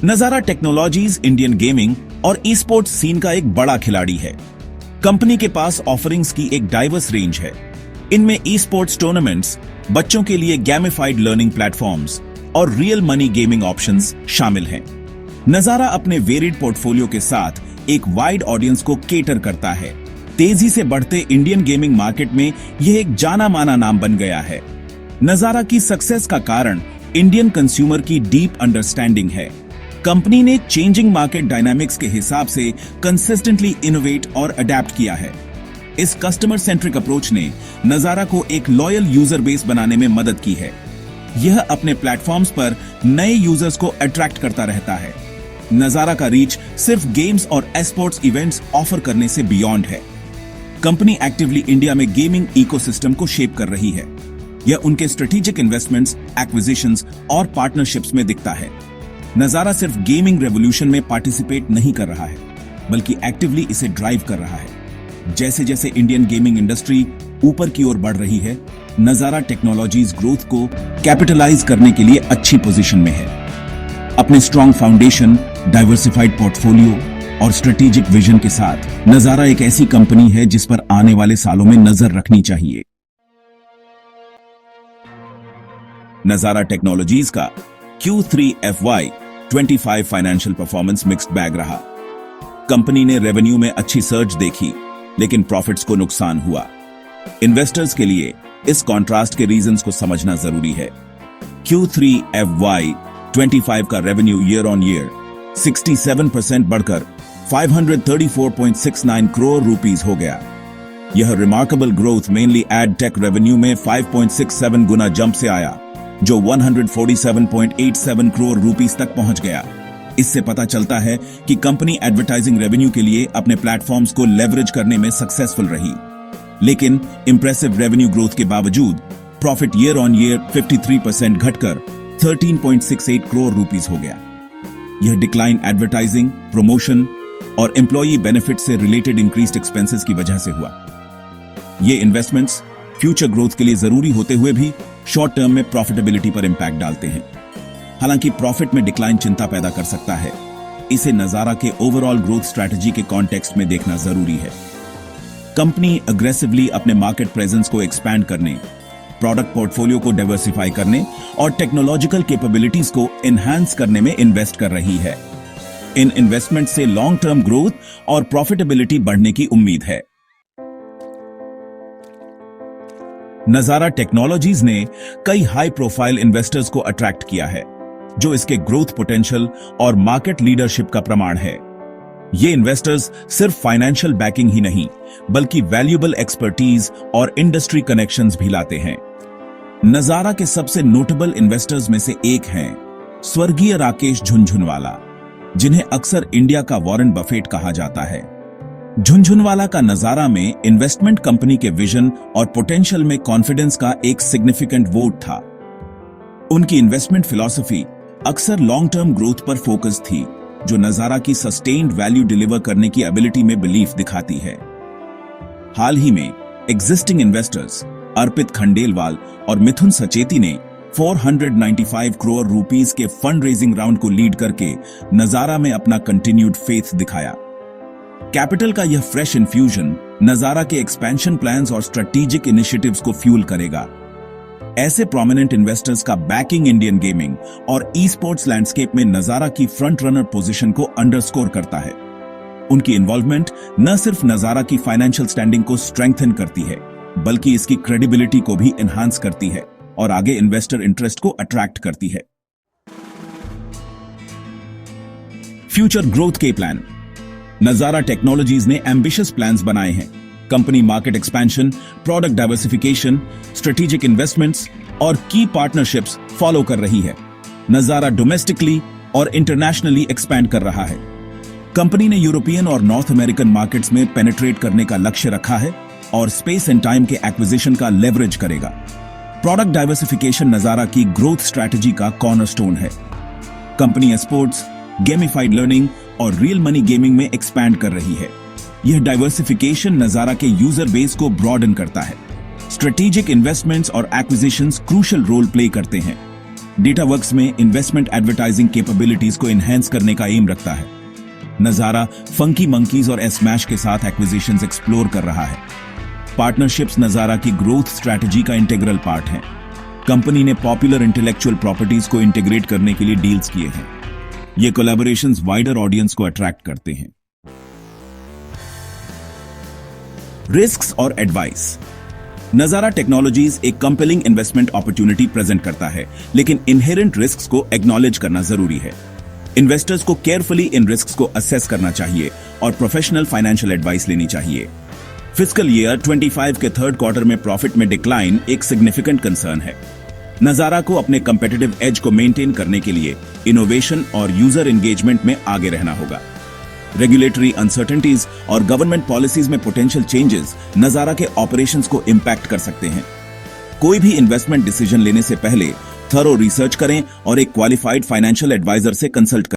नजारा technologies Indian gaming और e sports scene का एक बड़ा खिलाड़ी है। कंपनी के पास ऑफरिंग्स की एक डाइवर्स रेंज है। इनमें ई स्पोर्ट्स टूर्नामेंट्स, बच्चों के लिए गैमिफाइड लर्निंग प्लेटफॉर्म्स और रियल मनी गेमिंग ऑप्शंस शामिल हैं। नजारा अपने वेरिड पोर्टफोलियो के साथ एक वाइड ऑडियंस को केटर करता है। तेजी से बढ़ते इंडियन गेमिंग मार्केट में यह एक जाना माना नाम बन गया है। नजारा की सक्सेस का कारण इंडियन कंज्यूमर की डीप अंडरस्टैंडिंग है। कंपनी ने चेंजिंग मार्केट डायनामिक्स के हिसाब से कंसिस्टेंटली इनोवेट और अडेप्ट किया है। इस कस्टमर सेंट्रिक अप्रोच ने नजारा को एक लॉयल यूजर बेस बनाने में मदद की है। यह अपने प्लेटफॉर्म्स पर नए यूजर्स को अट्रैक्ट करता रहता है। नजारा का रीच सिर्फ गेम्स और एस्पोर्ट्स इवेंट्स ऑफर करने से बियॉन्ड है। कंपनी एक्टिवली इंडिया में गेमिंग इकोसिस्टम को शेप कर रही है। यह उनके स्ट्रेटेजिक इन्वेस्टमेंट्स, एक्विजिशंस और पार्टनरशिप्स में दिखता है। नजारा सिर्फ गेमिंग रेवोल्यूशन में पार्टिसिपेट नहीं कर रहा है, बल्कि एक्टिवली इसे ड्राइव कर रहा है। जैसे जैसे इंडियन गेमिंग इंडस्ट्री ऊपर की ओर बढ़ रही है, नजारा टेक्नोलॉजीज ग्रोथ को कैपिटलाइज करने के लिए अच्छी पोजीशन में है। अपने स्ट्रॉन्ग फाउंडेशन, डाइवर्सिफाइड पोर्टफोलियो और स्ट्रेटेजिक विजन के साथ नजारा एक ऐसी कंपनी है जिस पर आने वाले सालों में नजर रखनी चाहिए। नजारा टेक्नोलॉजीज का Q3 FY25 financial performance mixed bag रहा। कंपनी ने रेवेन्यू में अच्छी सर्ज देखी, लेकिन प्रॉफिट्स को नुकसान हुआ। इन्वेस्टर्स के लिए इस कॉन्ट्रास्ट के रीजंस को समझना जरूरी है। Q3 FY25 का रेवेन्यू ईयर ऑन ईयर 67% बढ़कर 534.69 करोड़ रुपीस हो गया। यह remarkable growth mainly ed tech revenue में 5.67 गुना जंप से आया, जो 147.87 करोड़ रुपीस तक पहुंच गया। इससे पता चलता है कि कंपनी एडवर्टाइजिंग रेवेन्यू के लिए अपने प्लेटफॉर्म्स को लेवरेज करने में सक्सेसफुल रही। लेकिन इंप्रेसिव रेवेन्यू ग्रोथ के बावजूद प्रॉफिट ईयर ऑन ईयर 53% घटकर 13.68 करोड़ रुपीस हो गया। यह डिक्लाइन एडवर्टाइजिंग, प्रमोशन और एम्प्लॉई बेनिफिट से रिलेटेड इंक्रीज्ड एक्सपेंसेस की वजह से हुआ। ये इन्वेस्टमेंट्स फ्यूचर ग्रोथ के लिए जरूरी होते हुए भी शॉर्ट टर्म में प्रॉफिटेबिलिटी पर इंपैक्ट डालते हैं। हालांकि प्रॉफिट में डिक्लाइन चिंता पैदा कर सकता है। इसे नजारा के ओवरऑल ग्रोथ स्ट्रैटेजी के कॉन्टेक्स्ट में देखना जरूरी है। कंपनी अग्रेसिवली अपने मार्केट प्रेजेंस को एक्सपैंड करने, प्रोडक्ट पोर्टफोलियो को डाइवर्सिफाई करने और टेक्नोलॉजिकल कैपेबिलिटीज को एनहांस करने में इन्वेस्ट कर रही है। इन इन्वेस्टमेंट से लॉन्ग टर्म ग्रोथ और प्रॉफिटेबिलिटी बढ़ने की उम्मीद है। नजारा टेक्नोलॉजीज ने कई हाई प्रोफाइल इन्वेस्टर्स को अट्रैक्ट किया है, जो इसके ग्रोथ पोटेंशियल और मार्केट लीडरशिप का प्रमाण है। ये इन्वेस्टर्स सिर्फ फाइनेंशियल बैकिंग ही नहीं, बल्कि वैल्यूएबल एक्सपर्टीज और इंडस्ट्री कनेक्शंस भी लाते हैं। नजारा के सबसे नोटेबल इन्वेस्टर्स में से एक हैं स्वर्गीय राकेश झुनझुनवाला, जिन्हें अक्सर इंडिया का वॉरेन बफेट कहा जाता है। झुनझुनवाला का नजारा में इन्वेस्टमेंट कंपनी के विजन और पोटेंशियल में कॉन्फिडेंस का एक सिग्निफिकेंट वोट था। उनकी इन्वेस्टमेंट फिलॉसफी अक्सर लॉन्ग टर्म ग्रोथ पर फोकस थी, जो नजारा की सस्टेन्ड वैल्यू डिलीवर करने की एबिलिटी में बिलीफ दिखाती है। हाल ही में एग्जिस्टिंग इन्वेस्टर्स अर्पित खंडेलवाल और मिथुन सचेती ने 495 करोड़ रुपीस के फंड रेजिंग राउंड को लीड करके नजारा में अपना कंटिन्यूड फेथ दिखाया। कैपिटल का यह फ्रेश इन्फ्यूजन नजारा के एक्सपेंशन प्लान्स और स्ट्रेटेजिक इनिशिएटिव्स को फ्यूल करेगा। ऐसे प्रोमिनेंट इन्वेस्टर्स का बैकिंग इंडियन गेमिंग और ई स्पोर्ट्स लैंडस्केप में नजारा की फ्रंट रनर पोजीशन को अंडरस्कोर करता है। उनकी इन्वॉल्वमेंट न सिर्फ नजारा की फाइनेंशियल स्टैंडिंग को स्ट्रेंथन करती है, बल्कि इसकी क्रेडिबिलिटी को भी एनहांस करती है और आगे इन्वेस्टर इंटरेस्ट को अट्रैक्ट करती है। फ्यूचर ग्रोथ के प्लान। नजारा टेक्नोलॉजीज ने एम्बिशियस प्लान्स बनाए हैं। Company market expansion, product diversification, strategic investments और की पार्टनरशिप्स फॉलो कर रही है। नजारा डोमेस्टिकली और इंटरनेशनली एक्सपैंड कर रहा है। कंपनी ने यूरोपियन और नॉर्थ अमेरिकन मार्केट्स में पेनिट्रेट करने का लक्ष्य रखा है और स्पेस एंड टाइम के एक्विजिशन का लेवरेज करेगा। प्रोडक्ट डाइवर्सिफिकेशन नजारा की ग्रोथ स्ट्रैटेजी का कॉर्नरस्टोन है। कंपनी स्पोर्ट्स, गेमिफाइड लर्निंग और रियल मनी गेमिंग में एक्सपैंड कर रही है। यह डाइवर्सिफिकेशन नजारा के यूजर बेस को ब्रॉडन करता है। स्ट्रेटेजिक इन्वेस्टमेंट्स और एक्विजिशंस क्रूशियल रोल प्ले करते हैं। डेटावर्क्स में इन्वेस्टमेंट एडवर्टाइजिंग कैपेबिलिटीज को एनहेंस करने का एम रखता है। नजारा फंकी मंकीज और स्मैश के साथ एक्विजिशंस एक्सप्लोर कर रहा है। पार्टनरशिप्स नजारा की ग्रोथ स्ट्रैटेजी का इंटीग्रल पार्ट है। कंपनी ने पॉपुलर इंटेलेक्चुअल प्रॉपर्टीज को इंटीग्रेट करने के लिए डील्स किए हैं। ये कोलैबोरेशंस वाइडर ऑडियंस को अट्रैक्ट करते हैं। रिस्क्स और एडवाइस। नजारा टेक्नोलॉजीज एक कंपेलिंग इन्वेस्टमेंट अपॉर्चुनिटी प्रेजेंट करता है, लेकिन इनहेरेंट रिस्क्स को एक्नॉलेज करना जरूरी है। इन्वेस्टर्स को केयरफुली इन रिस्क्स को असेस करना चाहिए और प्रोफेशनल फाइनेंशियल एडवाइस लेनी चाहिए। फिस्कल ईयर 25 के थर्ड क्वार्टर में प्रॉफिट में डिक्लाइन एक सिग्निफिकेंट कंसर्न है। नजारा को अपने कंपेटिटिव एज को मेंटेन करने के लिए इनोवेशन और यूजर एंगेजमेंट में आगे रहना होगा। रेगुलेटरी अनसर्टेनिटीज और गवर्नमेंट पॉलिसीज में पोटेंशियल चेंजेस नजारा के ऑपरेशंस को इंपैक्ट कर सकते हैं। कोई भी इन्वेस्टमेंट डिसीजन लेने से पहले थरो रिसर्च करें और एक क्वालिफाइड फाइनेंशियल एडवाइजर से कंसल्ट करें।